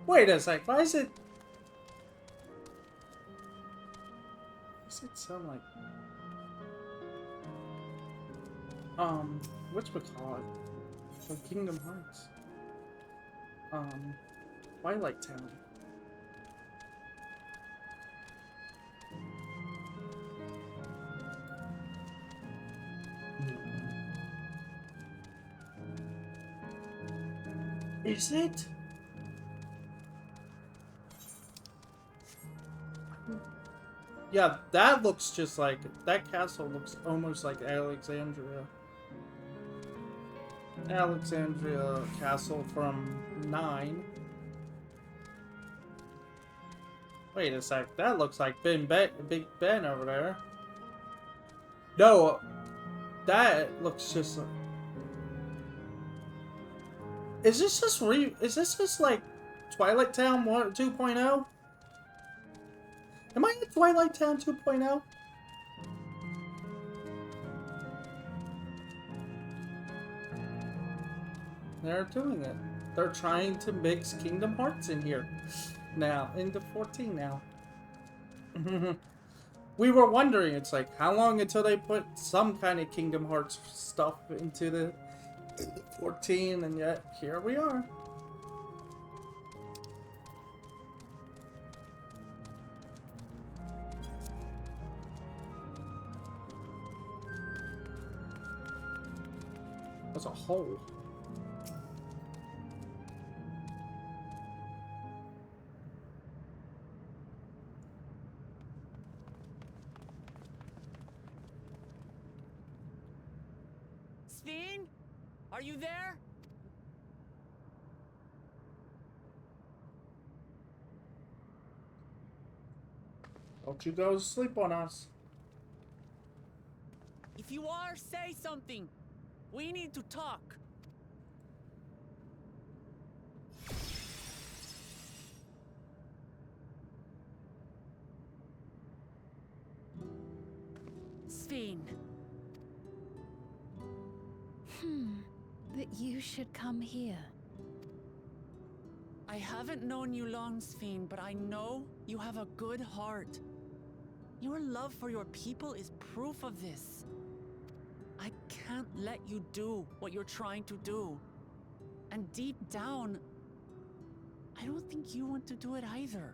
Wait a sec. Why is it? Does it sound like? What's we call it? From Kingdom Hearts. Twilight Town. Is it? Yeah, that looks just like that castle looks almost like Alexandria. Alexandria Castle from 9. Wait a sec, that looks like Big Ben over there. No, that looks just like... Is this just like Twilight Town 2.0? Am I in Twilight Town 2.0? They're doing it. They're trying to mix Kingdom Hearts in here. Now, into 14 now. We were wondering, it's like, how long until they put some kind of Kingdom Hearts stuff into the 14, and yet, here we are. There's a hole. Steen? Are you there? Don't you go sleep on us. If you are, say something. We need to talk. Steen. That you should come here. I haven't known you long, Steen, but I know you have a good heart. Your love for your people is proof of this. I can't let you do what you're trying to do. And deep down, I don't think you want to do it either.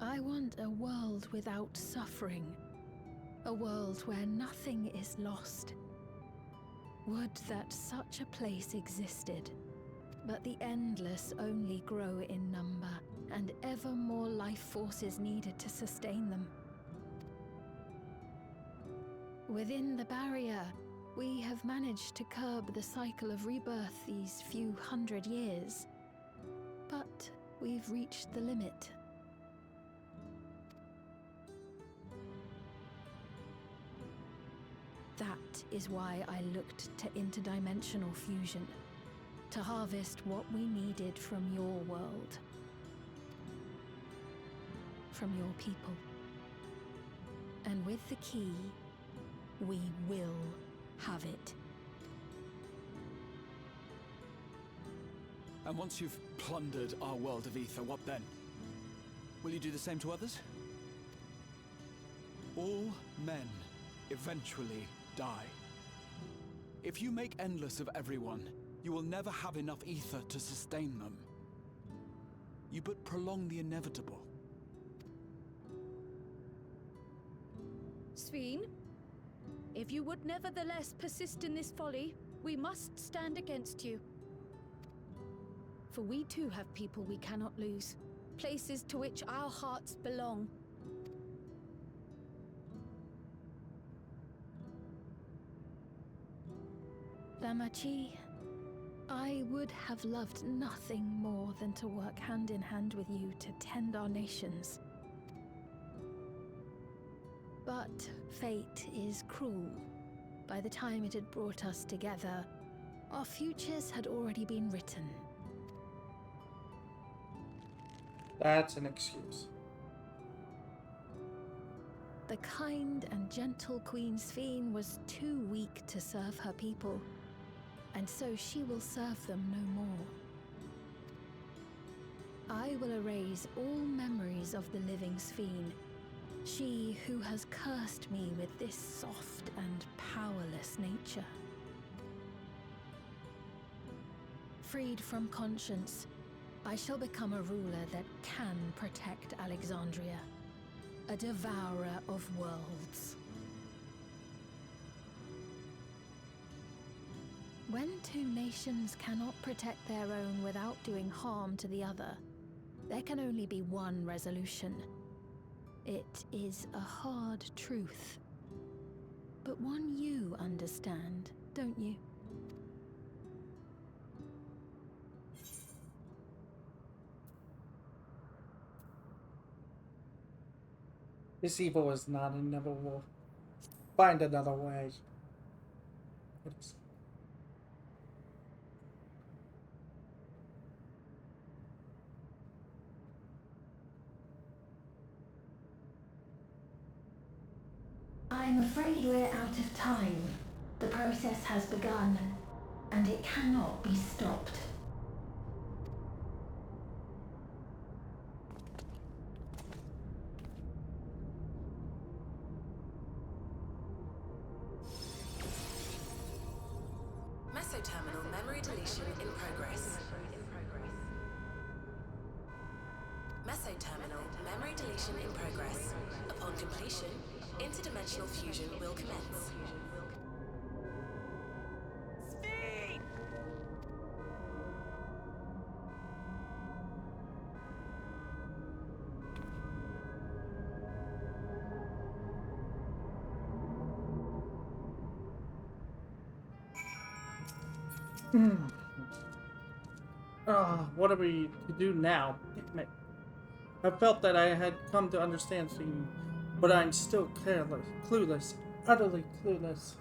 I want a world without suffering. A world where nothing is lost. Would that such a place existed. But the endless only grow in number, and ever more life forces needed to sustain them. Within the barrier, we have managed to curb the cycle of rebirth these few hundred years. But we've reached the limit. That is why I looked to interdimensional fusion, to harvest what we needed from your world, from your people. And with the key, we will have it. And once you've plundered our world of ether, what then? Will you do the same to others? All men eventually die. If you make endless of everyone, you will never have enough ether to sustain them. You but prolong the inevitable. Sven, if you would nevertheless persist in this folly, we must stand against you. For we too have people we cannot lose, places to which our hearts belong. Damachi, I would have loved nothing more than to work hand in hand with you to tend our nations. But fate is cruel. By the time it had brought us together, our futures had already been written. That's an excuse. The kind and gentle Queen Sven was too weak to serve her people, and so she will serve them no more. I will erase all memories of the living Sphene. She who has cursed me with this soft and powerless nature. Freed from conscience, I shall become a ruler that can protect Alexandria. A devourer of worlds. When two nations cannot protect their own without doing harm to the other, there can only be one resolution. It is a hard truth, but one you understand, don't you? This evil is not inevitable. Find another way. I'm afraid we're out of time. The process has begun, and it cannot be stopped. Mesoterminal memory deletion in progress. Mesoterminal memory deletion in progress. Upon completion, interdimensional fusion will commence. Speed! What are we to do now? Damn it. I felt that I had come to understand things, but I'm still clueless, utterly clueless.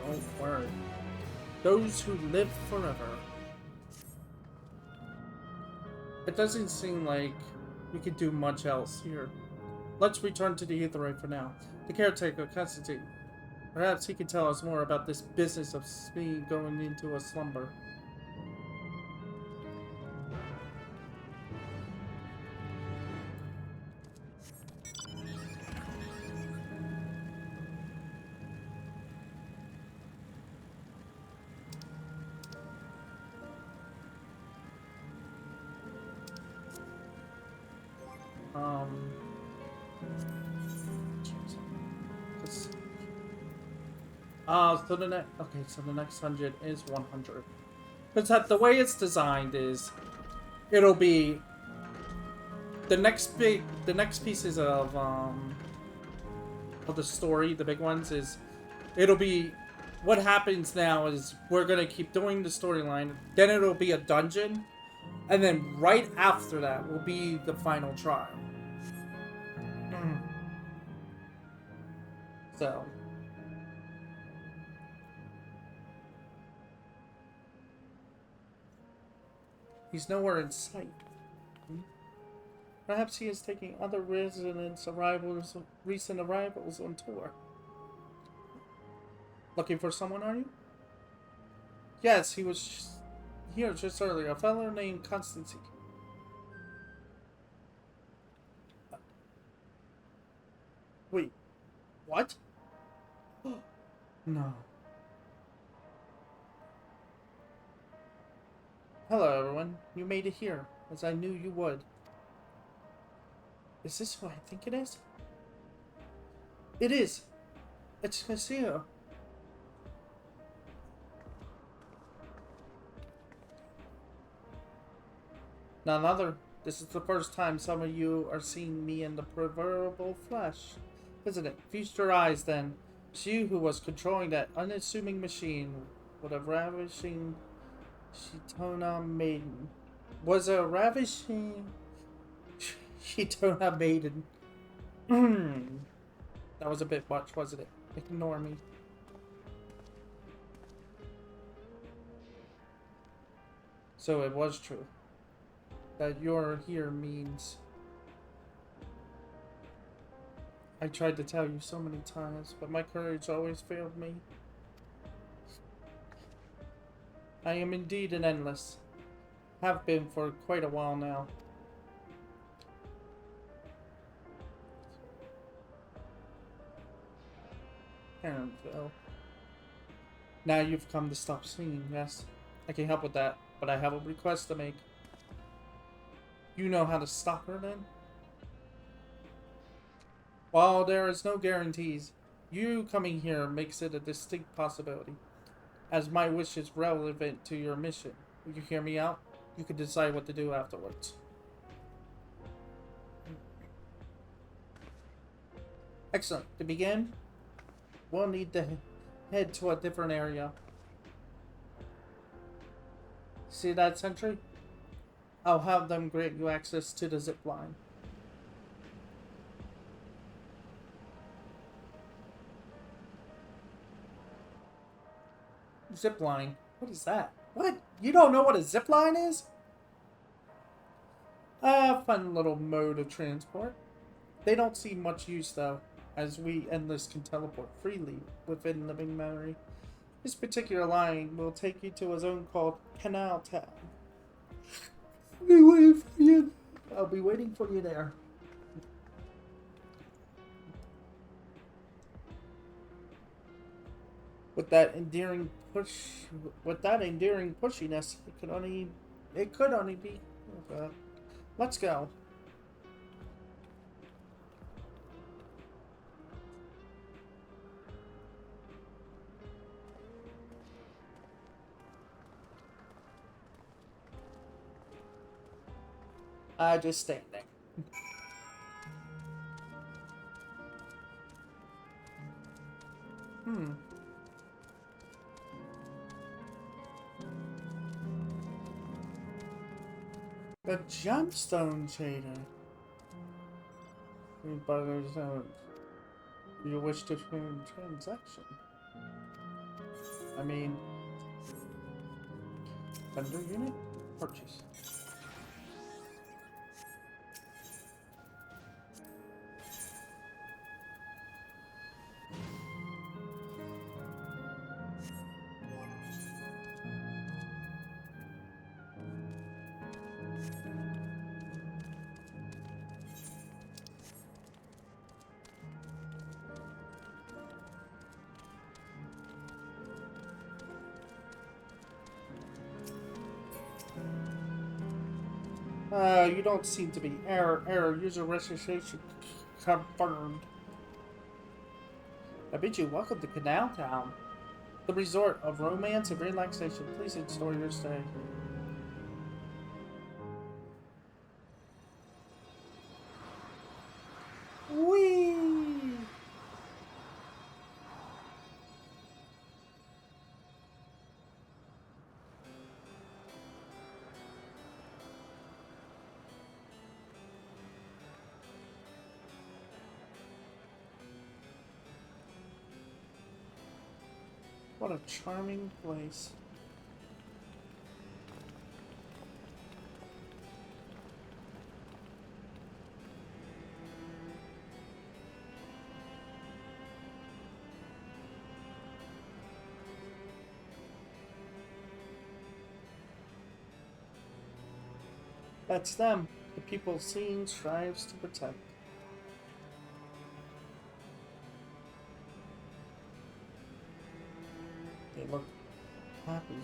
Don't worry. Those who live forever. It doesn't seem like we could do much else here. Let's return to the Aetheroid for now. The caretaker, Constantine. Perhaps he can tell us more about this business of speed going into a slumber. So the next 100 is 100. Because the way it's designed is, it'll be the next pieces of the story, the big ones is, it'll be what happens now is we're gonna keep doing the storyline, then it'll be a dungeon, and then right after that will be the final trial. So. He's nowhere in sight. Perhaps he is taking other recent arrivals on tour. Looking for someone, are you? Yes, he was here just earlier. A fellow named Constantine. Wait, what? No. Hello, everyone. You made it here, as I knew you would. Is this who I think it is? It is! It's Casio. None other. This is the first time some of you are seeing me in the proverbial flesh, isn't it? Feast your eyes, then. It's you who was controlling that unassuming machine with a ravishing Shitona maiden. Was a ravishing Shitona maiden. That was a bit much, wasn't it? Ignore me. So it was true. That you're here means... I tried to tell you so many times, but my courage always failed me. I am indeed an endless. Have been for quite a while now. Parentville. Now you've come to stop singing, yes. I can help with that, but I have a request to make. You know how to stop her then? While there is no guarantees, you coming here makes it a distinct possibility, as my wish is relevant to your mission. Will you hear me out? You can decide what to do afterwards. Excellent. To begin, we'll need to head to a different area. See that sentry? I'll have them grant you access to the zip line. Zip line? What is that? What? You don't know what a zip line is? Fun little mode of transport. They don't see much use though, as we Endless can teleport freely within living memory. This particular line will take you to a zone called Canal Town. I'll be waiting for you there. With that endearing pushiness, it could only be. Let's go. Just standing. The gemstone trader. But there's no. You wish to transaction. I mean, vendor unit purchase. You don't seem to be. Error. User registration confirmed. I bid you welcome to Canal Town, the resort of romance and relaxation. Please enjoy your stay. Whee! What a charming place. That's them, the people Scene strives to protect. They look happy.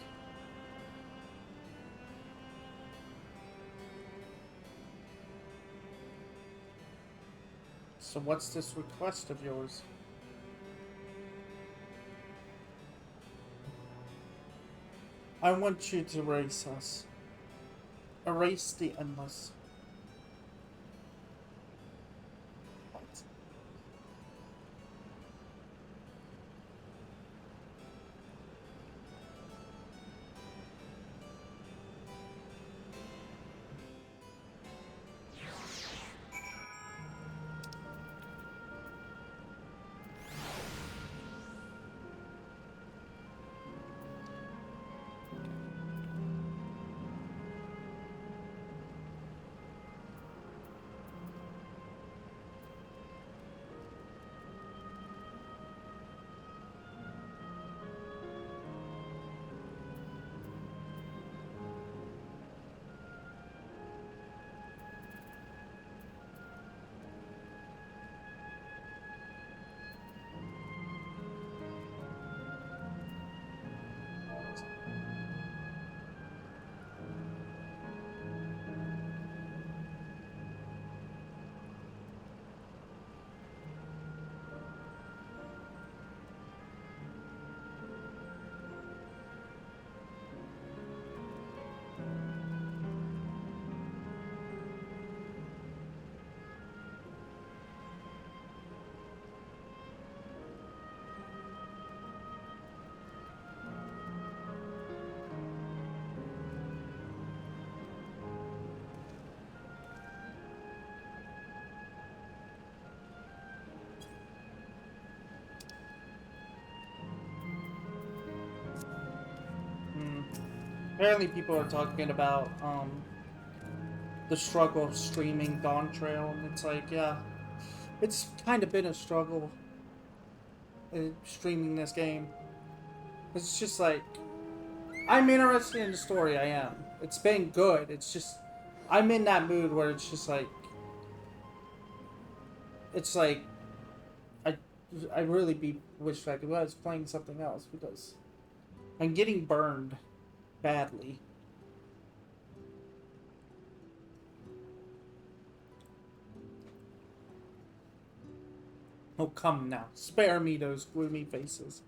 So what's this request of yours? I want you to erase us. Erase the endless. What? Apparently people are talking about the struggle of streaming Dawn Trail, and it's like, yeah, it's kind of been a struggle streaming this game. It's just like, I'm interested in the story, I am. It's been good, it's just, I'm in that mood where it's just like, I, I really wish I was playing something else, because I'm getting burned badly. Oh, come now. Spare me those gloomy faces.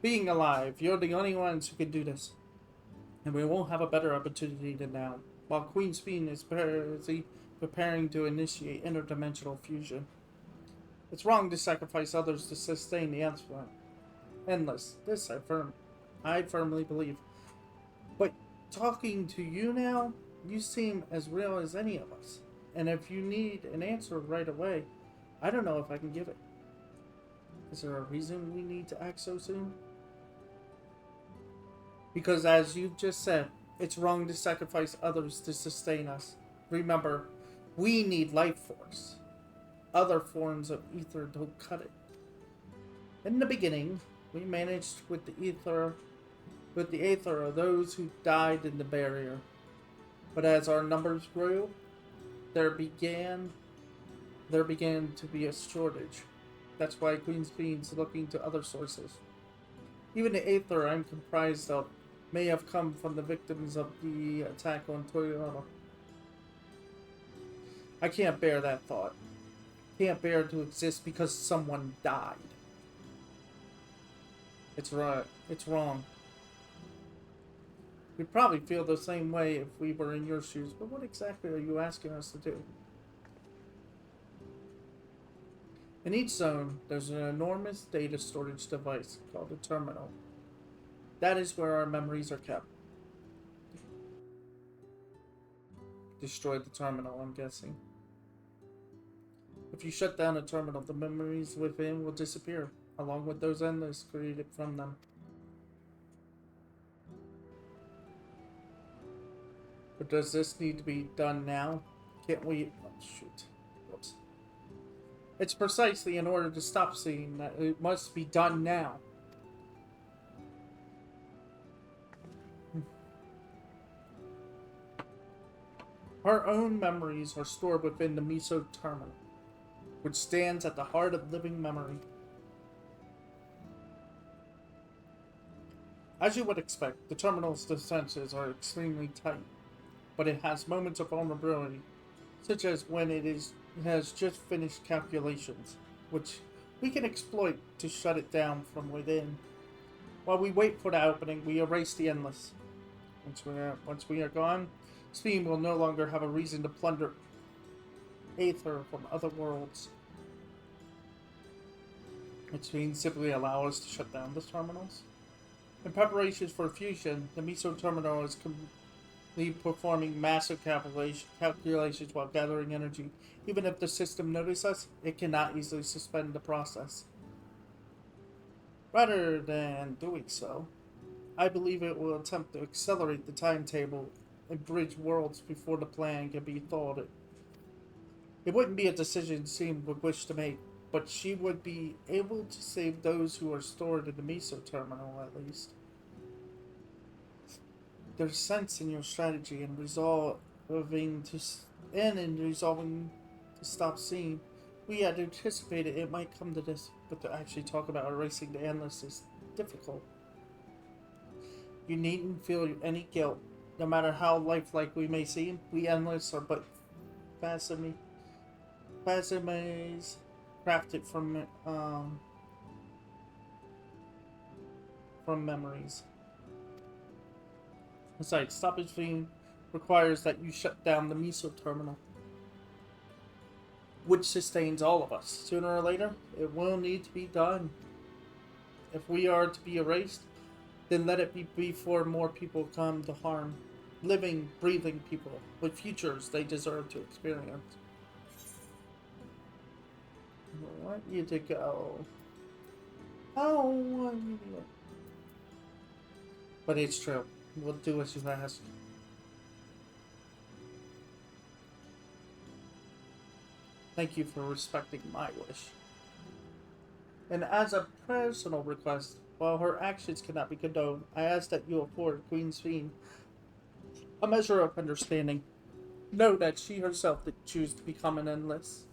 Being alive, you're the only ones who can do this. And we won't have a better opportunity than now. While Queen's Fiend is busy preparing to initiate interdimensional fusion. It's wrong to sacrifice others to sustain the endless. This I firmly believe. But talking to you now, you seem as real as any of us. And if you need an answer right away, I don't know if I can give it. Is there a reason we need to act so soon? Because as you've just said, it's wrong to sacrifice others to sustain us. Remember, we need life force. Other forms of ether don't cut it. In the beginning, we managed with the aether of those who died in the barrier. But as our numbers grew, there began to be a shortage. That's why Queen's Fiend's looking to other sources. Even the aether I'm comprised of may have come from the victims of the attack on Toyota. I can't bear that thought. Can't bear to exist because someone died. It's right. It's wrong. We'd probably feel the same way if we were in your shoes, but what exactly are you asking us to do? In each zone, there's an enormous data storage device called a terminal. That is where our memories are kept. Destroy the terminal, I'm guessing. If you shut down a terminal, the memories within will disappear, along with those endless created from them. But does this need to be done now? Can't we... Oh, shoot. Whoops. It's precisely in order to stop seeing that it must be done now. Our own memories are stored within the Miso Terminal, which stands at the heart of living memory. As you would expect, the terminal's defenses are extremely tight, but it has moments of vulnerability, such as when it has just finished calculations, which we can exploit to shut it down from within. While we wait for the opening, we erase the endless. Once we are gone, Steam will no longer have a reason to plunder aether from other worlds. Which means simply allow us to shut down the terminals. In preparations for fusion, the Miso terminal is performing massive calculations while gathering energy. Even if the system notices us, it cannot easily suspend the process. Rather than doing so, I believe it will attempt to accelerate the timetable and bridge worlds before the plan can be thwarted. It wouldn't be a decision Seam would wish to make, but she would be able to save those who are stored in the Miso terminal, at least. There's sense in your strategy in resolving to stop seeing. We had anticipated it might come to this, but to actually talk about erasing the endless is difficult. You needn't feel any guilt. No matter how lifelike we may seem, we endless are but phantoms crafted from memories. Besides, stoppage fiend requires that you shut down the Miso terminal, which sustains all of us. Sooner or later, it will need to be done. If we are to be erased, then let it be before more people come to harm. Living, breathing people with futures they deserve to experience. I want you to go. Oh, but it's true. We'll do as you ask. Thank you for respecting my wish. And as a personal request, while her actions cannot be condoned, I ask that you afford Queen Fiend a measure of understanding. Know that she herself did choose to become an endless.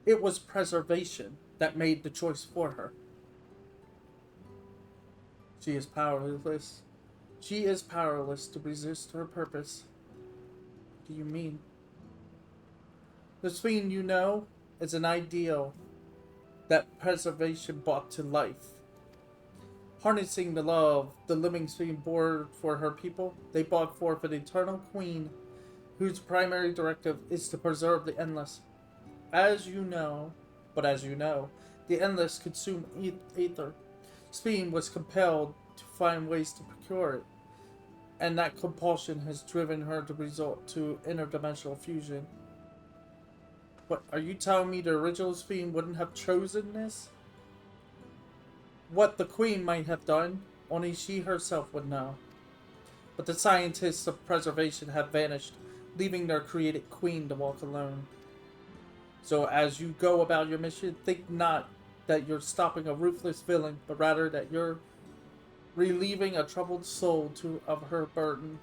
It was preservation that made the choice for her. She is powerless. She is powerless to resist her purpose. What do you mean? The Fiend you know is an ideal that preservation brought to life. Harnessing the love the living Fiend bore for her people, they brought forth an eternal queen whose primary directive is to preserve the endless. As you know, the endless consume ether. Fiend was compelled to find ways to procure it, and that compulsion has driven her to resort to interdimensional fusion. What, are you telling me the original Fiend wouldn't have chosen this? What the Queen might have done, only she herself would know. But the scientists of preservation have vanished, leaving their created Queen to walk alone. So as you go about your mission, think not that you're stopping a ruthless villain, but rather that you're relieving a troubled soul of her burden.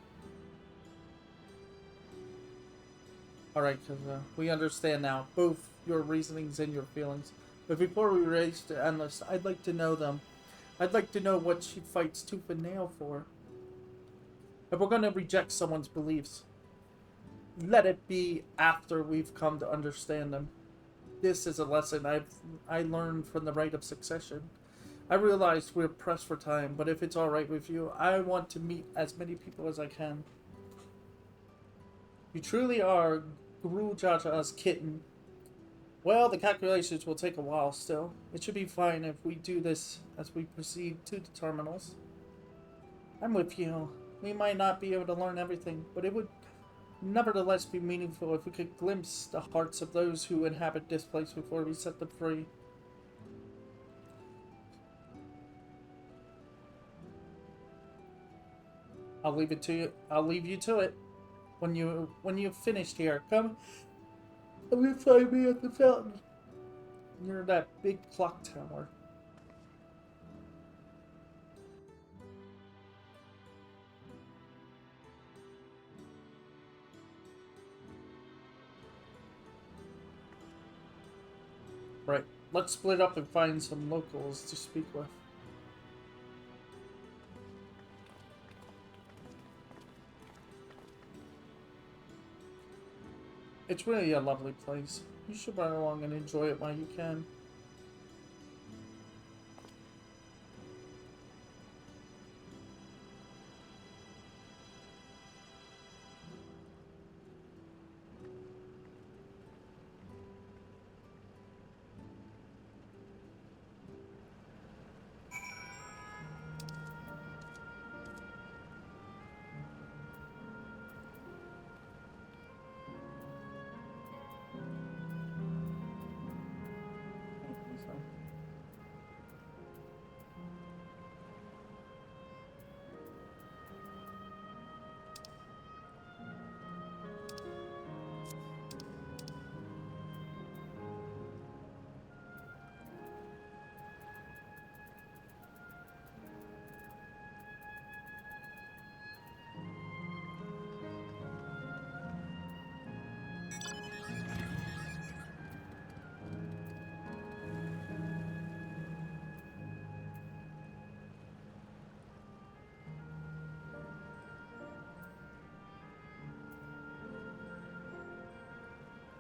Alright, because we understand now, both your reasonings and your feelings. But before we race to Endless, I'd like to know them. I'd like to know what she fights tooth and nail for. If we're going to reject someone's beliefs, let it be after we've come to understand them. This is a lesson I learned from the Rite of Succession. I realize we're pressed for time, but if it's alright with you, I want to meet as many people as I can. You truly are Guru Jaja's kitten. Well, the calculations will take a while still. It should be fine if we do this as we proceed to the terminals. I'm with you. We might not be able to learn everything, but it would nevertheless be meaningful if we could glimpse the hearts of those who inhabit this place before we set them free. I'll leave you to it. When you've finished here, come and find me at the fountain near that big clock tower. Right, let's split up and find some locals to speak with. It's really a lovely place. You should run along and enjoy it while you can.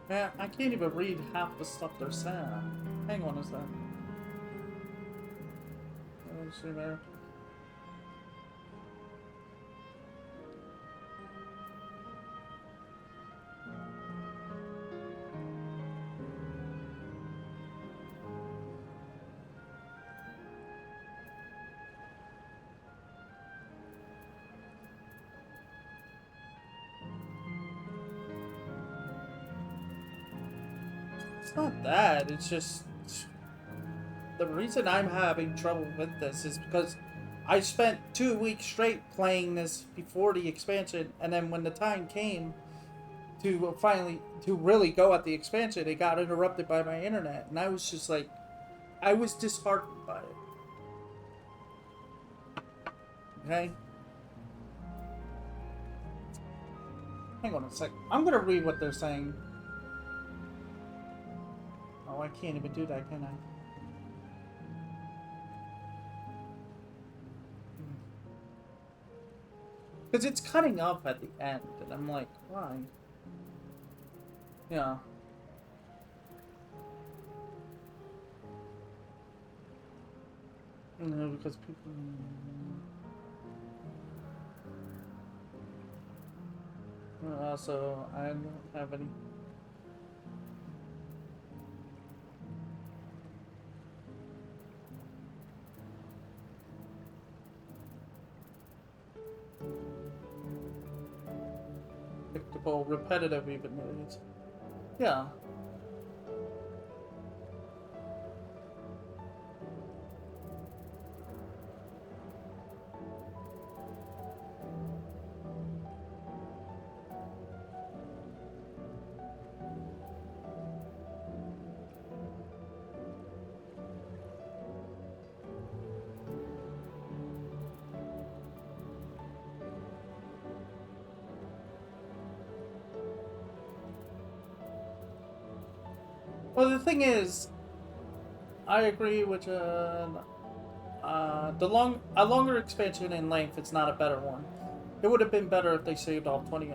Man, I can't even read half the stuff they're saying. Hang on a sec. Let's see there. It's not that, it's just... The reason I'm having trouble with this is because I spent 2 weeks straight playing this before the expansion, and then when the time came to finally to really go at the expansion, it got interrupted by my internet, and I was just like, I was disheartened by it. Okay? Hang on a sec. I'm gonna read what they're saying. Oh, I can't even do that, can I? Because it's cutting off at the end, and I'm like, why? Yeah. No, because people... Also, I don't have any... predictable, repetitive even. Yeah. Well, the thing is, I agree with a longer expansion in length. It's not a better one. It would have been better if they saved 20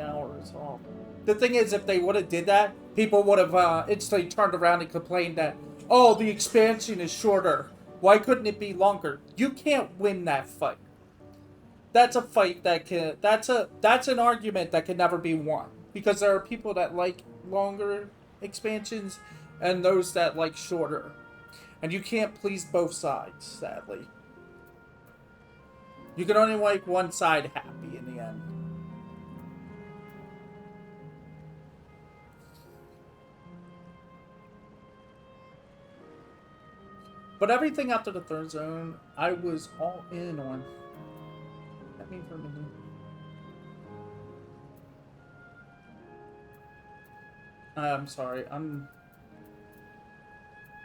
hours off. The thing is, if they would have did that, people would have instantly turned around and complained that, oh, the expansion is shorter. Why couldn't it be longer? You can't win that fight. That's a fight that can. That's an argument that can never be won, because there are people that like longer expansions and those that like shorter, and you can't please both sides, sadly. You can only make one side happy in the end. But everything after the third zone, I was all in on. Let me for a minute. I'm sorry,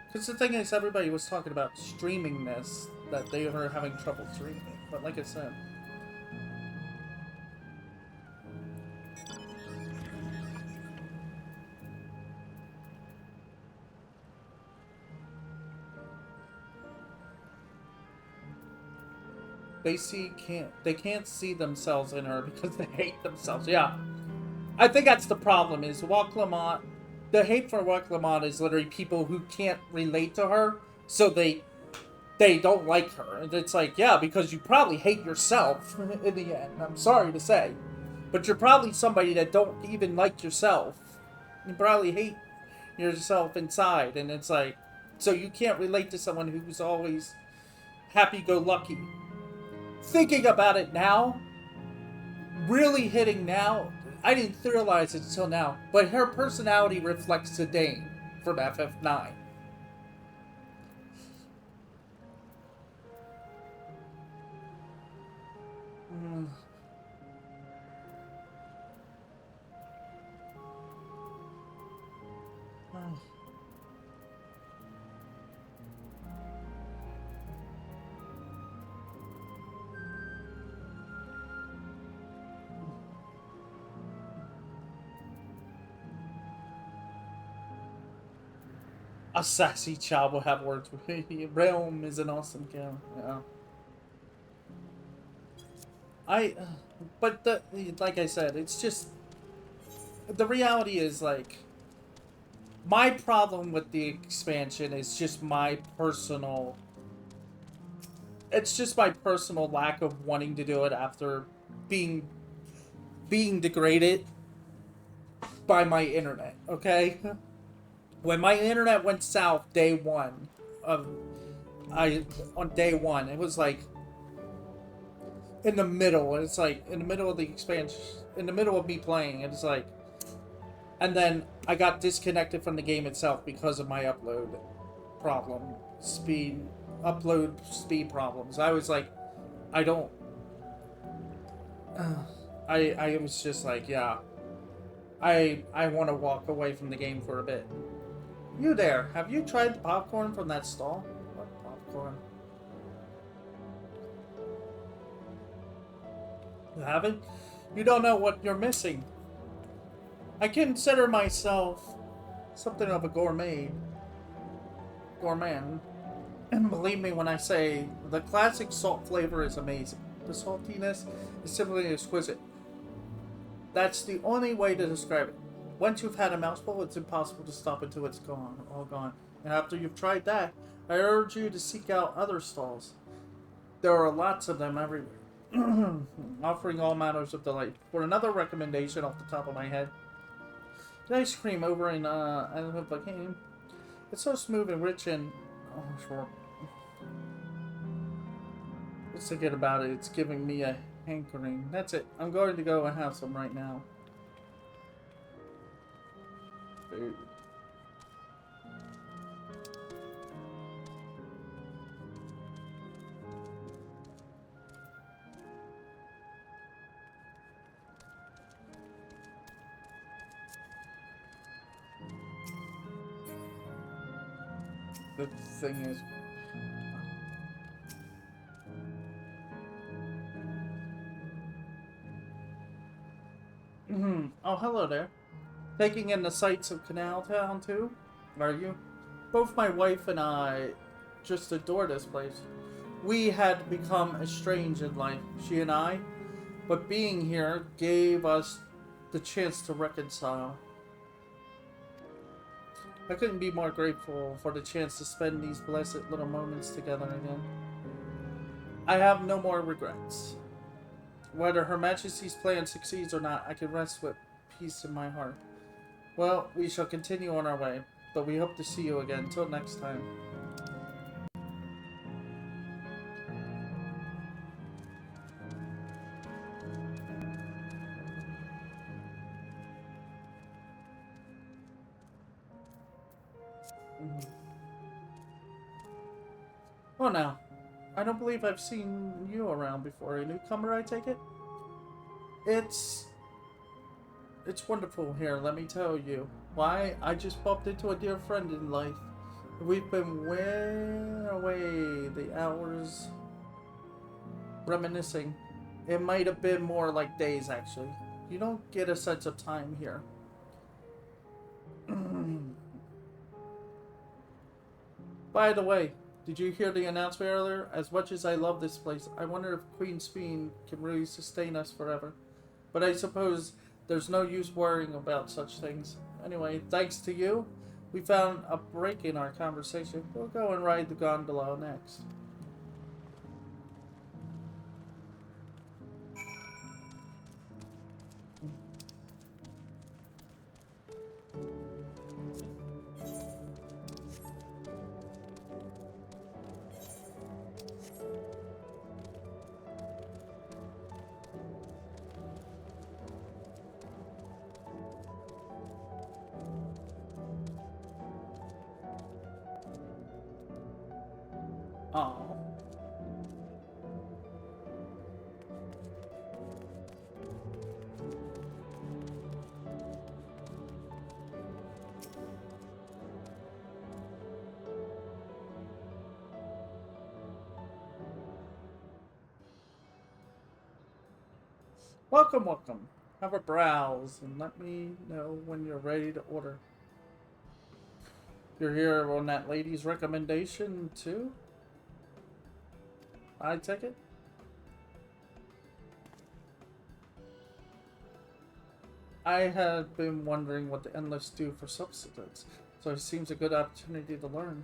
because the thing is, everybody was talking about streaming this, that they were having trouble streaming it, but like I said... They can't see themselves in her because they hate themselves, yeah. I think that's the problem, is Waclamont, the hate for Waclamont is literally people who can't relate to her, so they don't like her. And it's like, yeah, because you probably hate yourself in the end, I'm sorry to say. But you're probably somebody that don't even like yourself. You probably hate yourself inside, and it's like, so you can't relate to someone who's always happy-go-lucky. Thinking about it now, really hitting now, I didn't realize it until now, but her personality reflects Zidane from FF9. A sassy child will have words with me. Realm is an awesome game. Yeah. But like I said, it's just, the reality is, like, my problem with the expansion is just my personal, it's just my personal lack of wanting to do it after being degraded by my internet, okay? When my internet went south on day one, it was like in the middle. It's like in the middle of the expansion, in the middle of me playing. It's like, and then I got disconnected from the game itself because of my upload problem, speed, upload speed problems. I was like, I don't. I was just like, yeah. I want to walk away from the game for a bit. You there? Have you tried the popcorn from that stall? What popcorn? You haven't? You don't know what you're missing. I consider myself something of a gourmet. Gourmand. And believe me when I say the classic salt flavor is amazing. The saltiness is simply exquisite. That's the only way to describe it. Once you've had a mouthful, it's impossible to stop until it's gone, all gone. And after you've tried that, I urge you to seek out other stalls. There are lots of them everywhere, offering all manners of delight. For another recommendation off the top of my head, the ice cream over in Island of Buckingham. It's so smooth and rich and short. Just thinking about it, it's giving me a hankering. That's it. I'm going to go and have some right now. Food. The thing is, oh, hello there. Taking in the sights of Canal Town too, are you? Both my wife and I just adore this place. We had become estranged in life, she and I, but being here gave us the chance to reconcile. I couldn't be more grateful for the chance to spend these blessed little moments together again. I have no more regrets. Whether Her Majesty's plan succeeds or not, I can rest with peace in my heart. Well, we shall continue on our way, but we hope to see you again. Till next time. Oh, now, I don't believe I've seen you around before. A newcomer, I take it? It's wonderful here, let me tell you. Why? I just bumped into a dear friend in life. We've been way away the hours reminiscing. It might have been more like days, actually. You don't get a sense of time here. By the way, did you hear the announcement earlier? As much as I love this place, I wonder if Queen Speen can really sustain us forever. But I suppose there's no use worrying about such things. Anyway, thanks to you, we found a break in our conversation. We'll go and ride the gondola next. Oh. Welcome, welcome. Have a browse and let me know when you're ready to order. You're here on that lady's recommendation too? I take it? I had been wondering what the Endless do for substitutes, so it seems a good opportunity to learn.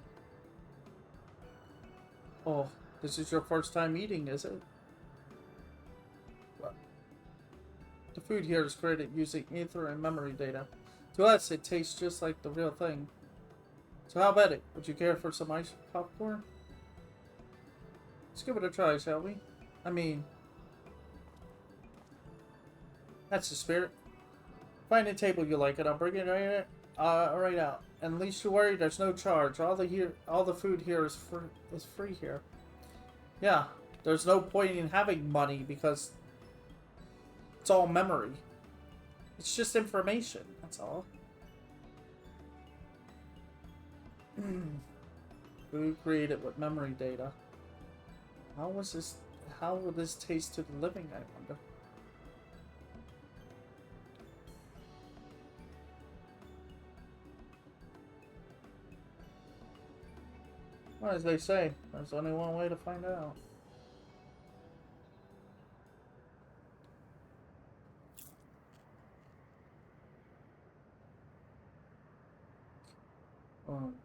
Oh, this is your first time eating, is it? Well, the food here is created using ether and memory data. To us, it tastes just like the real thing. So how about it? Would you care for some ice popcorn? Let's give it a try, shall we? I mean, that's the spirit. Find a table you like and I'll bring it right right out. And at least you're worried there's no charge. All the food here is free here. Yeah, there's no point in having money because it's all memory. It's just information, that's all. Food created with memory data. How would this taste to the living, I wonder? Well, as they say, there's only one way to find out.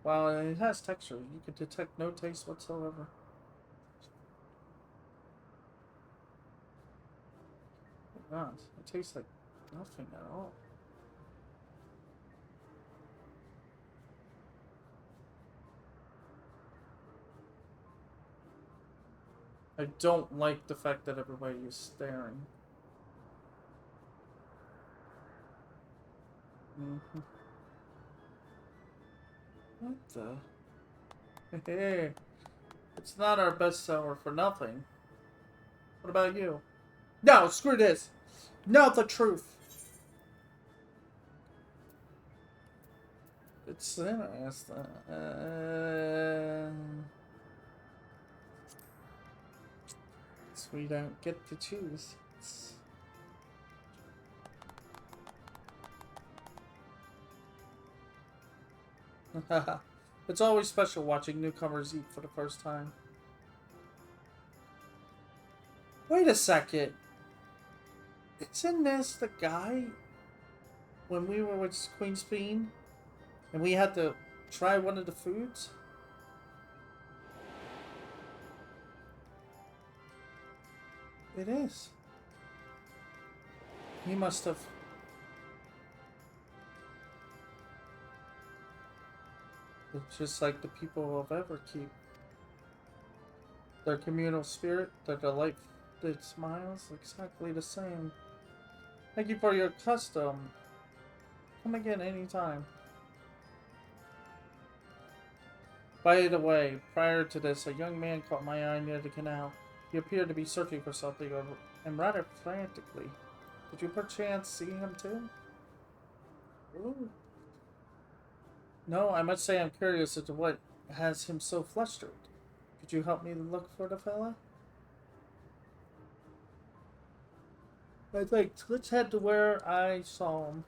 While it has texture, you can detect no taste whatsoever. God, it tastes like nothing at all. I don't like the fact that everybody is staring. What the? Hey, it's not our bestseller for nothing. What about you? No, screw this. No, the truth. It's interesting. So we don't get to choose. It's always special watching newcomers eat for the first time. Wait a second. Isn't this the guy when we were with Queen's Bean and we had to try one of the foods? It is. He must have. It's just like the people of Everkeep. Their communal spirit, their delight, their smiles, exactly the same. Thank you for your custom. Come again anytime. By the way, prior to this, a young man caught my eye near the canal. He appeared to be searching for something, and rather frantically. Did you perchance see him too? Ooh. No, I must say I'm curious as to what has him so flustered. Could you help me look for the fella? I think let's head to where I saw him.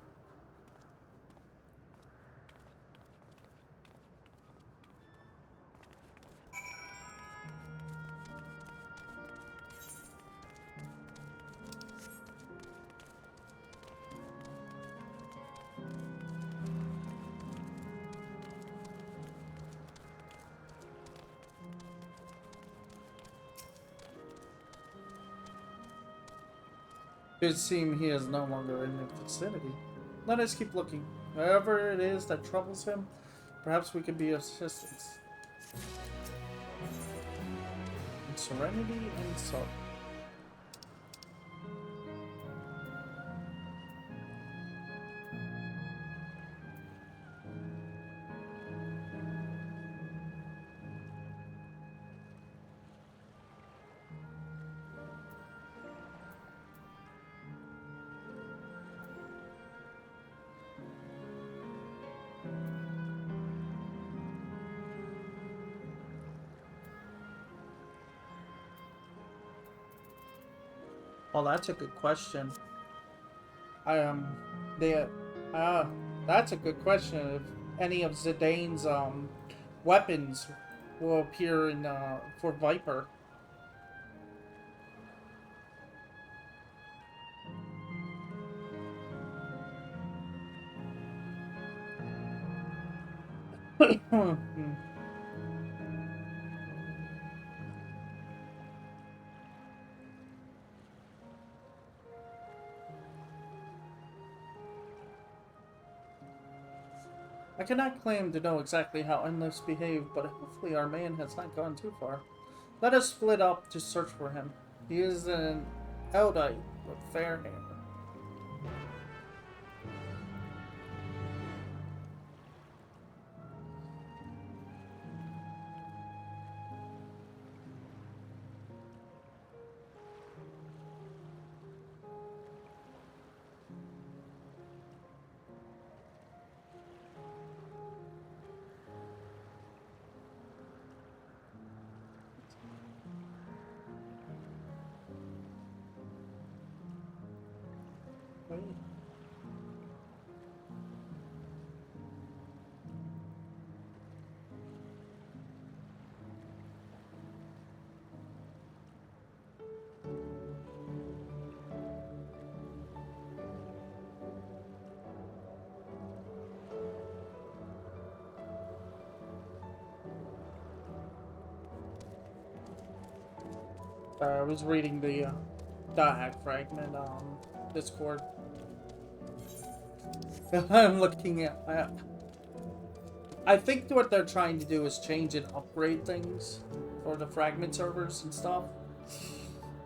It would seem he is no longer in the vicinity. Let us keep looking. Wherever it is that troubles him, perhaps we could be of assistance. In serenity and sorrow. Well, that's a good question. That's a good question. If any of Zidane's weapons will appear in for Viper. I cannot claim to know exactly how Endless behaved, but hopefully our man has not gone too far. Let us split up to search for him. He is an Eldite with fair hair. Wait. I was reading the hack fragment on Discord. I'm looking at. I think what they're trying to do is change and upgrade things for the fragment servers and stuff.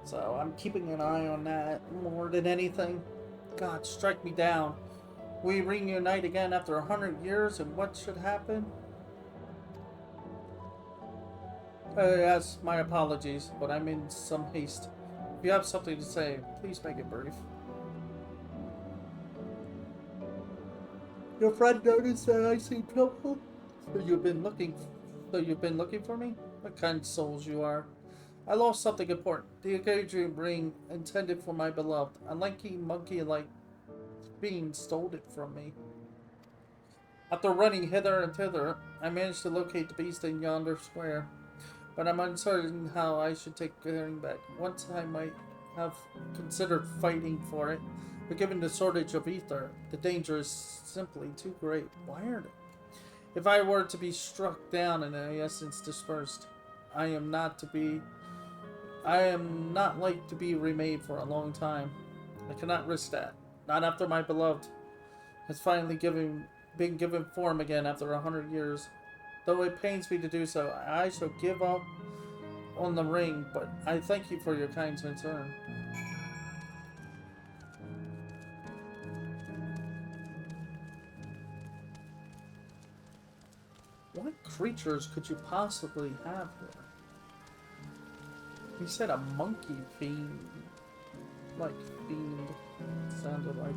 So I'm keeping an eye on that more than anything. God, strike me down. We reunite again after 100 years, and what should happen? Yes, my apologies, but I'm in some haste. If you have something to say, please make it brief. Your friend noticed that I seem trouble? So you've been looking for me? What kind of souls you are. I lost something important. The engagement ring intended for my beloved. A lanky monkey-like being stole it from me. After running hither and thither, I managed to locate the beast in yonder square. But I'm uncertain how I should take getting back. Once I might have considered fighting for it, but given the shortage of ether, the danger is simply too great. Why aren't it? If I were to be struck down and the essence dispersed, I am not like to be remade for a long time. I cannot risk that. Not after my beloved has finally been given form again after 100 years. Though it pains me to do so, I shall give up on the ring, but I thank you for your kind concern. What creatures could you possibly have here? He said a monkey fiend. Like fiend. Sounded like.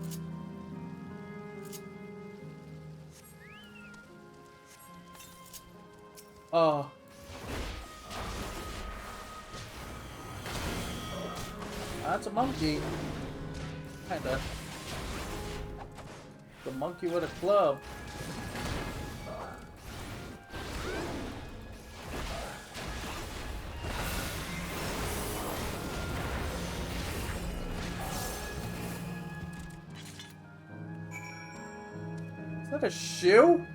Oh. That's a monkey. Kinda. The monkey with a club. Is that a shoe?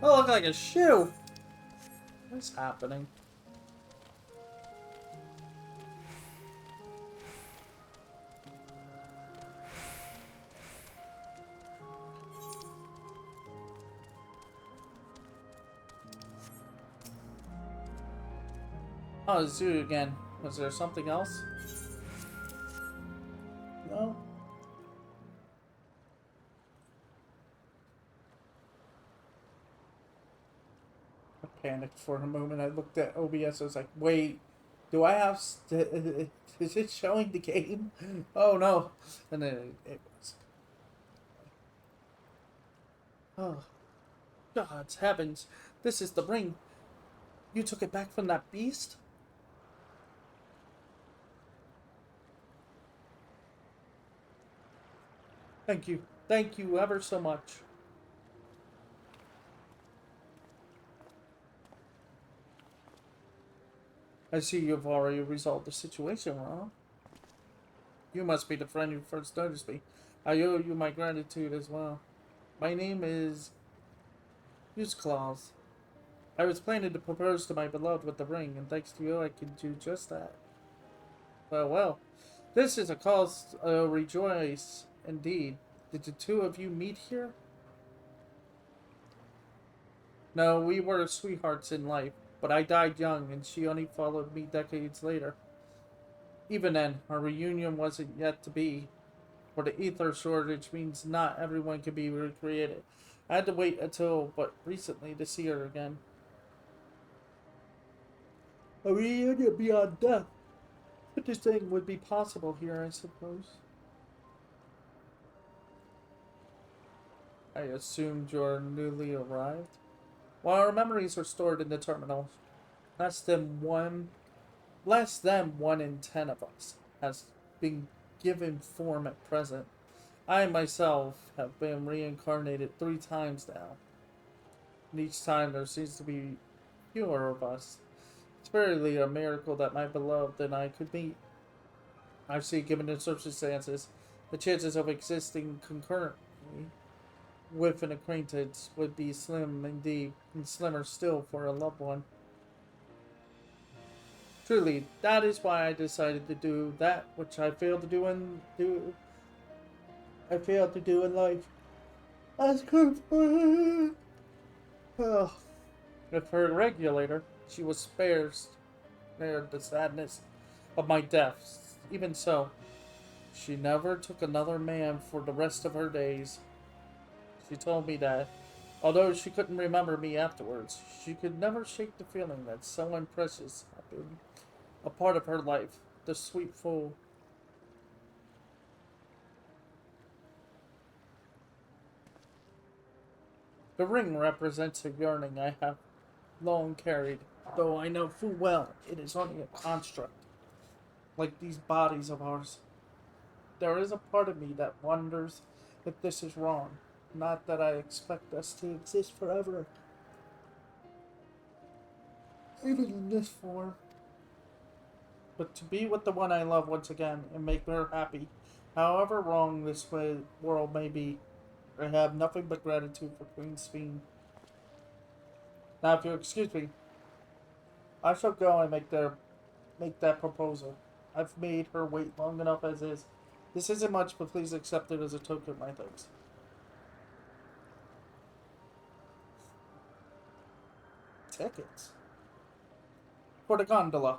That looks like a shoe. What's happening? Oh, the zoo again. Was there something else? No? I panicked for a moment. I looked at OBS. I was like, wait, do I have... is it showing the game? Oh, no. And then it was... Oh. God's heavens. This is the ring. You took it back from that beast? Thank you. Thank you ever so much. I see you've already resolved the situation, Ron. You must be the friend who first noticed me. I owe you my gratitude as well. My name is... Claus. I was planning to propose to my beloved with the ring, and thanks to you I can do just that. Well. This is a cause to rejoice, indeed. Did the two of you meet here? No, we were sweethearts in life, but I died young, and she only followed me decades later. Even then, our reunion wasn't yet to be, for the ether shortage means not everyone can be recreated. I had to wait until but recently to see her again. A reunion beyond death. Such a thing would be possible here, I suppose. I assumed you're newly arrived. While our memories are stored in the terminal, less than 1 in 10 of us has been given form at present. I myself have been reincarnated 3 times now, and each time there seems to be fewer of us. It's barely a miracle that my beloved and I could meet. I see, given the circumstances, the chances of existing concurrently with an acquaintance would be slim indeed, and slimmer still for a loved one. Truly, that is why I decided to do that which I failed to do in life. Ask her for oh. With her regulator, she was spared the sadness of my death. Even so, she never took another man for the rest of her days. She told me that, although she couldn't remember me afterwards, she could never shake the feeling that someone precious had been a part of her life. The sweet fool. The ring represents a yearning I have long carried, though I know full well it is only a construct, like these bodies of ours. There is a part of me that wonders if this is wrong. Not that I expect us to exist forever, even in this form, but to be with the one I love once again and make her happy, however wrong this world may be. I have nothing but gratitude for Queen Speen. Now, if you'll excuse me, I shall go and make that proposal. I've made her wait long enough as is. This isn't much, but please accept it as a token of my thanks. Tickets? For the gondola.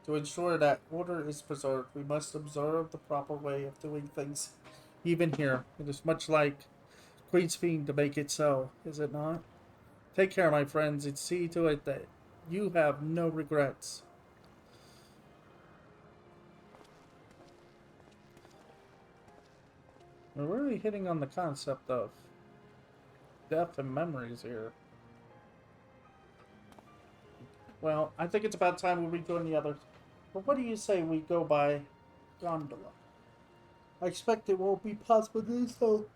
To ensure that order is preserved, we must observe the proper way of doing things. Even here, it is much like Queen's Fiend to make it so, is it not? Take care, my friends, and see to it that you have no regrets. We're really hitting on the concept of death and memories here. Well, I think it's about time we rejoin the others. But what do you say we go by gondola? I expect it won't be possible to do so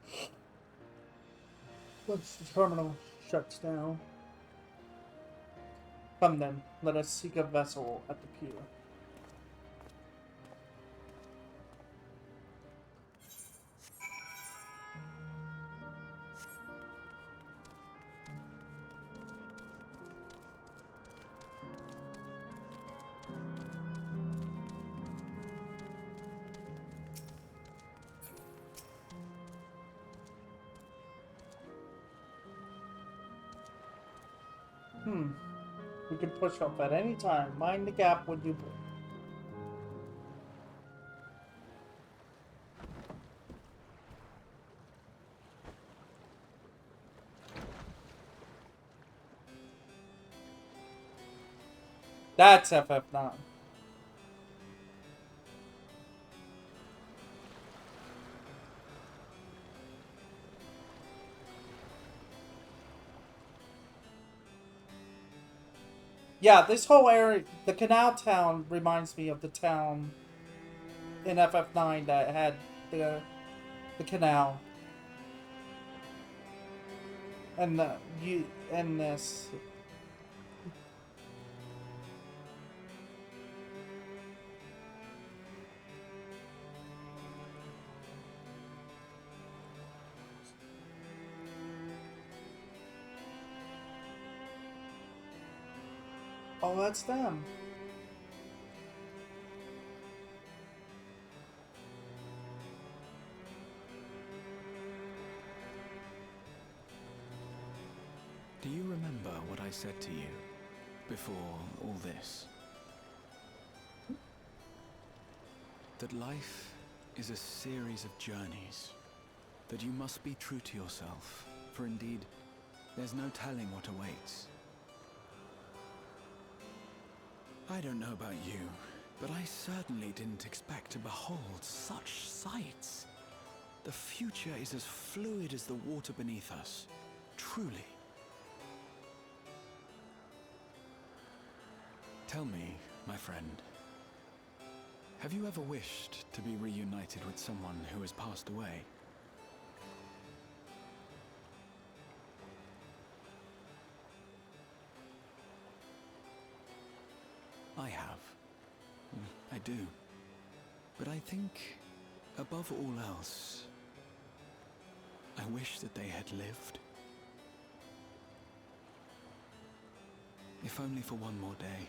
once the terminal shuts down. Come then, let us seek a vessel at the pier. We can push up at any time. Mind the gap when you... That's FF9. Yeah, this whole area, the canal town reminds me of the town in FF9 that had the canal. And this. Oh, that's them. Do you remember what I said to you before all this? That life is a series of journeys. That you must be true to yourself, for indeed, there's no telling what awaits. I don't know about you, but I certainly didn't expect to behold such sights. The future is as fluid as the water beneath us, truly. Tell me, my friend, Have you ever wished to be reunited with someone who has passed away? I have. I do. But I think, above all else, I wish that they had lived. If only for one more day.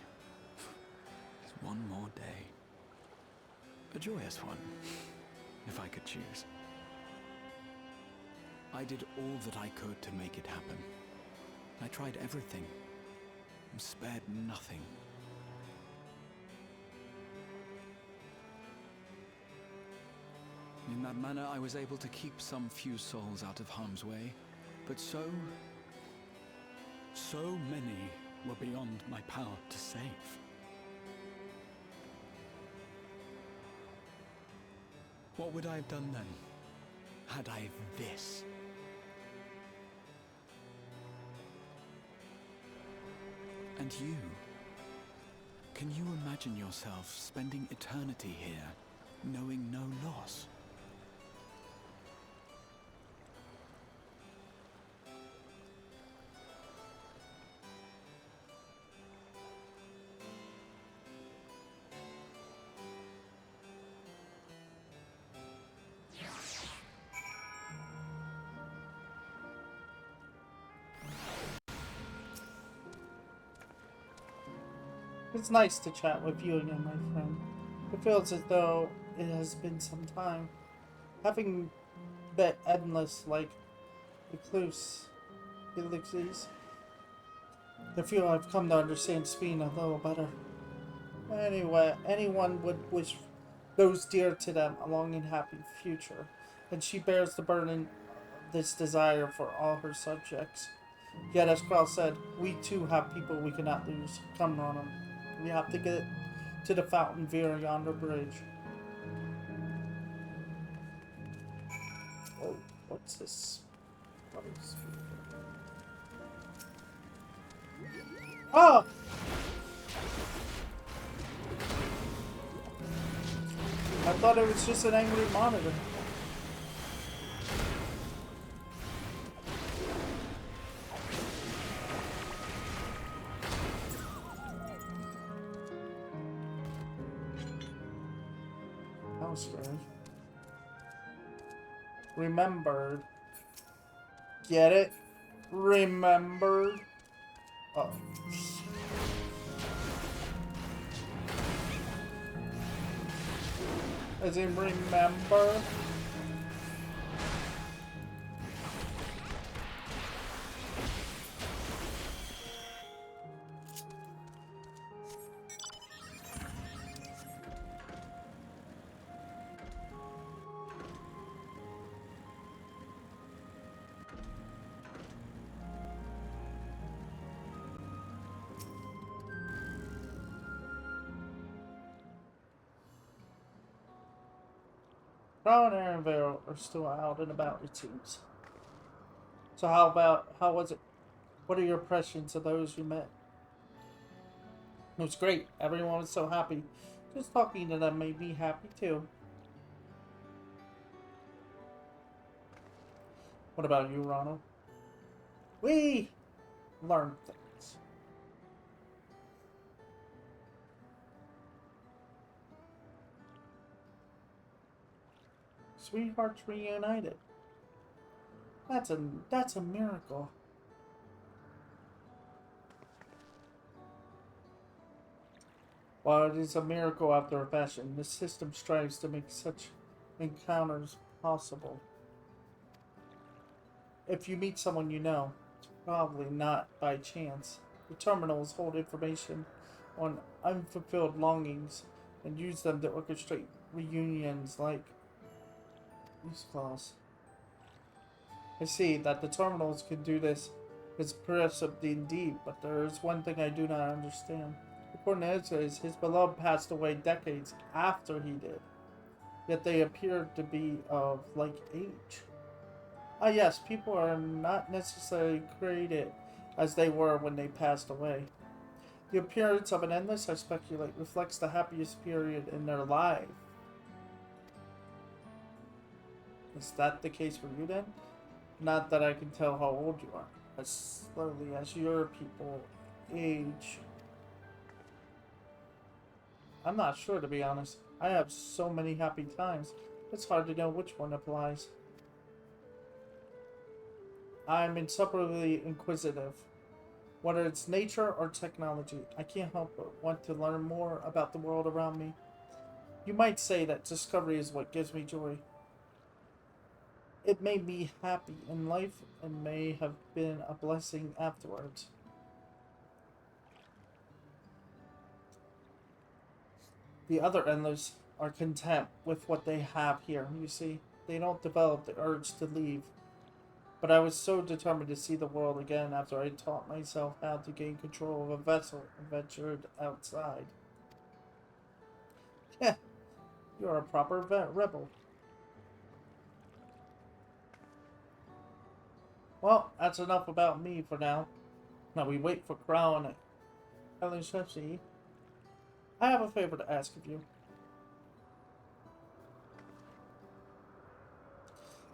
Just one more day. A joyous one, if I could choose. I did all that I could to make it happen. I tried everything, and spared nothing. In that manner, I was able to keep some few souls out of harm's way, but so many were beyond my power to save. What would I have done then, had I this? And you? Can you imagine yourself spending eternity here, knowing no loss? It's nice to chat with you again, my friend. It feels as though it has been some time. Having been endless like Ellipses, I feel I've come to understand Speen a little better. Anyway, anyone would wish those dear to them a long and happy future, and she bears the burden of this desire for all her subjects. Yet, as Krell said, we too have people we cannot lose. Come, Ronald. We have to get to the fountain via yonder bridge. Oh, what's this? What is... Oh! I thought it was just an angry monitor. Scary. Remembered. Get it? Remembered. Oh. As in remember. Crow and Aaronville are still out and about, it seems. So how was it? What are your impressions of those you met? It was great. Everyone was so happy. Just talking to them made me happy too. What about you, Ronald? We learned things. Sweethearts reunited. That's a miracle. While it is a miracle after a fashion, the system strives to make such encounters possible. If you meet someone you know, it's probably not by chance. The terminals hold information on unfulfilled longings and use them to orchestrate reunions like these claws. I see that the terminals can do this. It's impressive indeed, but there is one thing I do not understand. According to Enix, his beloved passed away decades after he did. Yet they appeared to be of like age. Ah yes, people are not necessarily created as they were when they passed away. The appearance of an endless, I speculate, reflects the happiest period in their life. Is that the case for you then? Not that I can tell how old you are. As slowly as your people age. I'm not sure, to be honest. I have so many happy times. It's hard to know which one applies. I'm insufferably inquisitive. Whether it's nature or technology, I can't help but want to learn more about the world around me. You might say that discovery is what gives me joy. It made me happy in life and may have been a blessing afterwards. The other endless are content with what they have here, you see. They don't develop the urge to leave. But I was so determined to see the world again after I taught myself how to gain control of a vessel and ventured outside. Yeah, you're a proper rebel. Well, that's enough about me for now. Now we wait for Crown and Elishefsi. I have a favor to ask of you.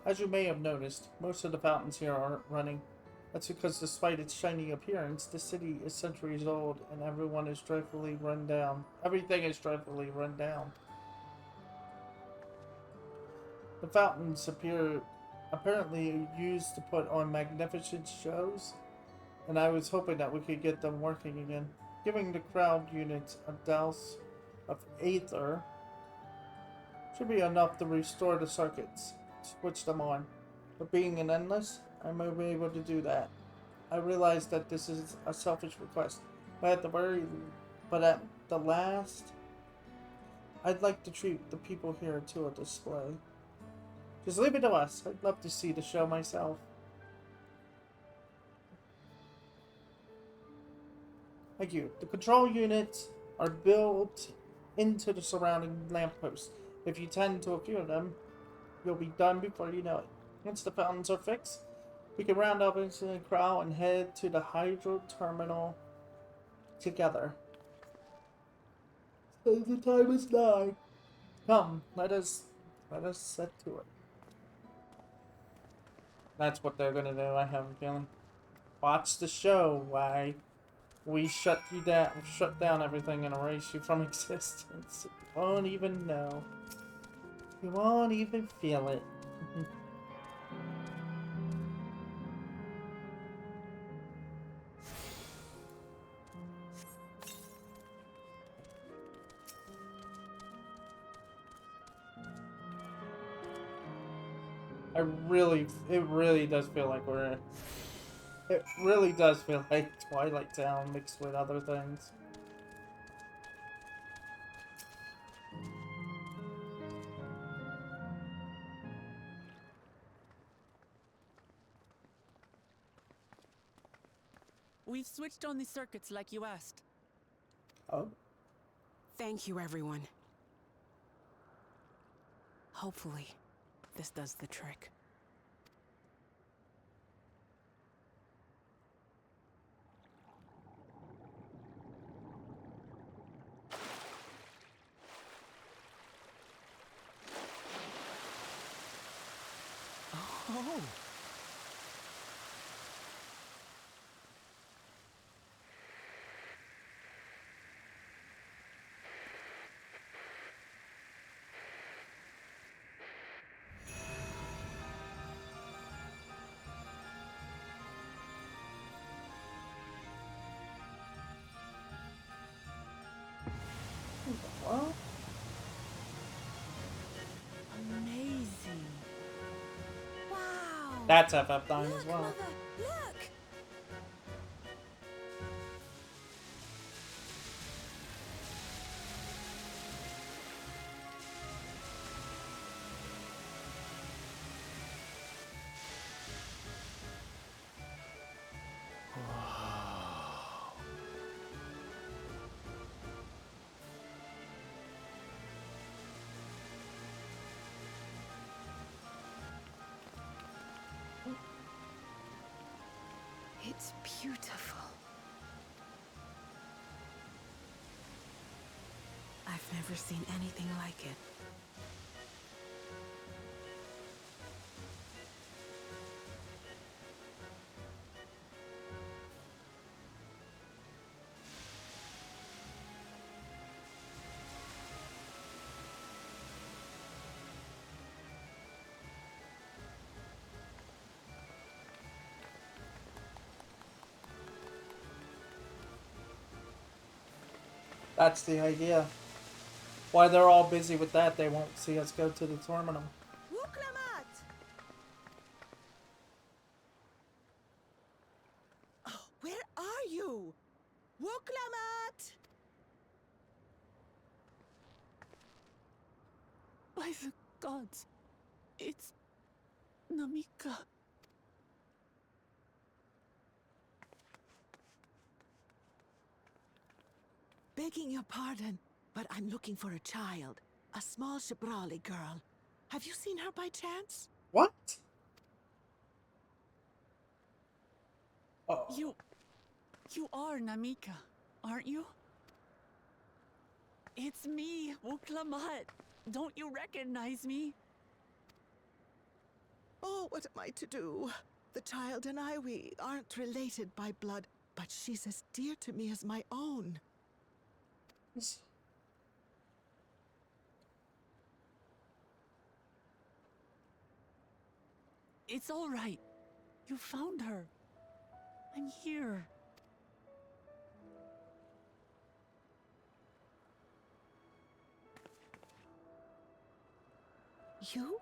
As you may have noticed, most of the fountains here aren't running. That's because despite its shiny appearance, the city is centuries old and everyone is dreadfully run down. Everything is dreadfully run down. The fountains apparently used to put on magnificent shows, and I was hoping that we could get them working again. Giving the crowd units a douse of aether should be enough to restore the circuits, switch them on. But being an endless, I may be able to do that. I realize that this is a selfish request, but at the last, I'd like to treat the people here to a display. Just leave it to us. I'd love to see the show myself. Thank you. The control units are built into the surrounding lampposts. If you tend to a few of them, you'll be done before you know it. Once the fountains are fixed, we can round up into the crowd and head to the hydro terminal together. So the time is nigh. Come, let us set to it. That's what they're gonna do, I have a feeling. Watch the show, why we shut down everything and erase you from existence. You won't even know. You won't even feel it. It really does feel like it really does feel like Twilight Town mixed with other things. We've switched on the circuits like you asked. Oh. Thank you, everyone. Hopefully, this does the trick. Oh. Well, Amazing. Wow. that's FF9 as Look, well. Mother, look! It's beautiful. never seen anything like it. That's the idea. While they're all busy with that, they won't see us go to the terminal. Wuklamat! Oh, where are you? Wuklamat! By the gods, it's Namika. Begging your pardon, but I'm looking for a child. A small Shibrali girl. Have you seen her by chance? What? Oh. You are Namika, aren't you? It's me, Wuklamat. Don't you recognize me? Oh, what am I to do? The child and I, we aren't related by blood, but she's as dear to me as my own. It's all right. You found her. I'm here. You?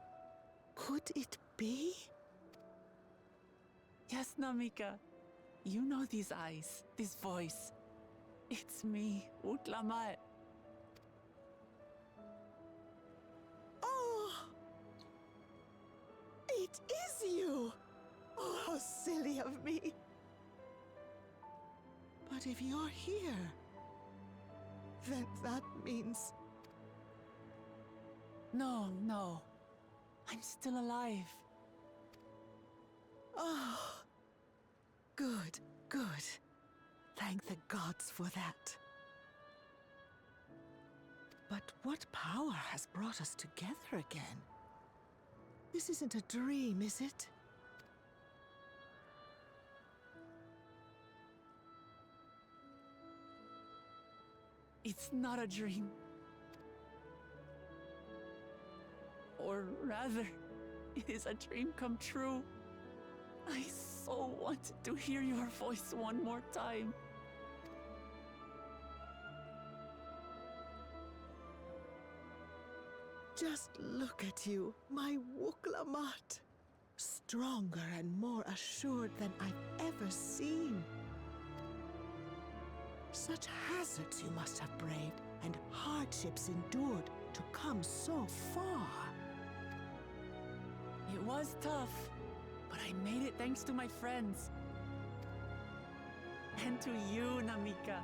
Could it be? Yes, Namika. You know these eyes, this voice. It's me, Wuklamat. Oh! It is you! Oh, how silly of me. But if you're here, then that means... No. I'm still alive. Oh, good. Thank the gods for that. But what power has brought us together again? This isn't a dream, is it? It's not a dream. Or rather, it is a dream come true. I so wanted to hear your voice one more time. Just look at you, my Wuklamat. Stronger and more assured than I've ever seen. Such hazards you must have braved and hardships endured to come so far. It was tough, but I made it thanks to my friends. And to you, Namika.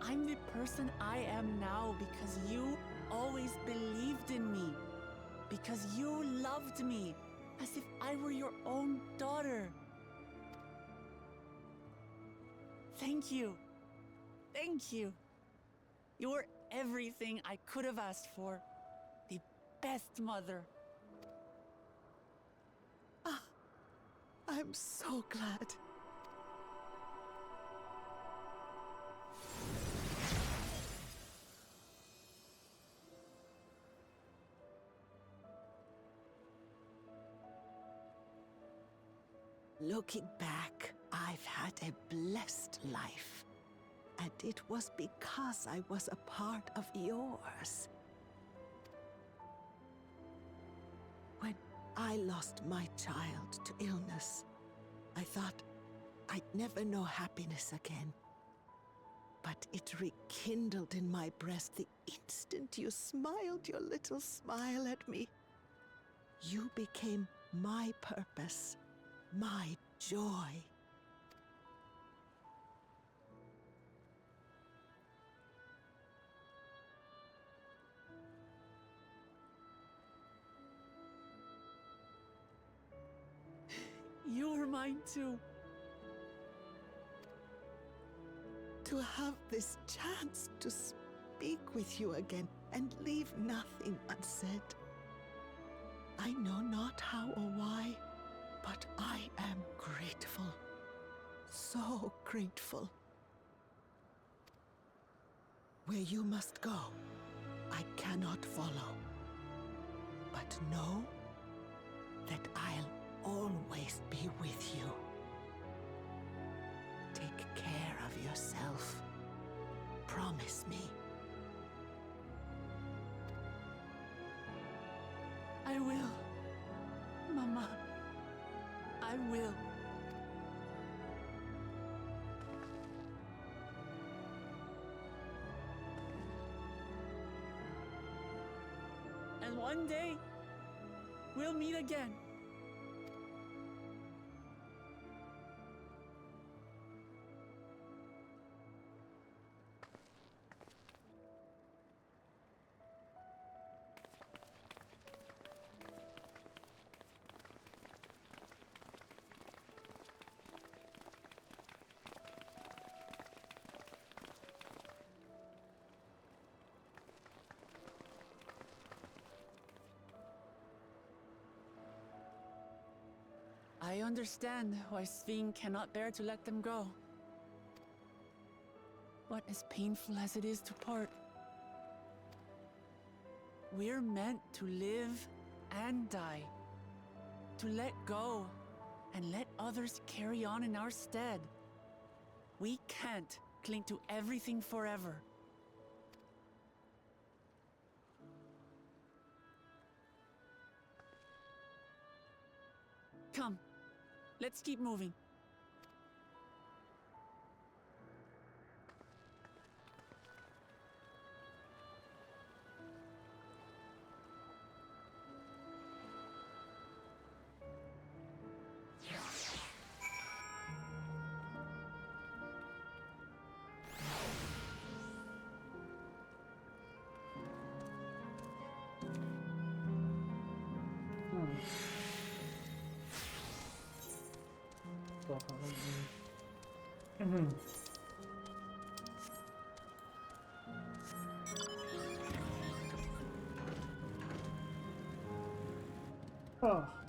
I'm the person I am now because you always believed in me. Because you loved me as if I were your own daughter. Thank you. Thank you. You're everything I could have asked for. The best mother. Ah, I'm so glad. Looking back, I've had a blessed life. And it was because I was a part of yours. When I lost my child to illness, I thought I'd never know happiness again. But it rekindled in my breast the instant you smiled your little smile at me. You became my purpose, my joy. You were mine too. To have this chance to speak with you again and leave nothing unsaid. I know not how or why, but I am grateful. So grateful. Where you must go, I cannot follow. But know that I'll always be with you. Take care of yourself. Promise me. I will. Mama. I will. And one day, we'll meet again. I understand why Sphene cannot bear to let them go. But as painful as it is to part, we're meant to live and die. To let go and let others carry on in our stead. We can't cling to everything forever. Come. Let's keep moving. Oh.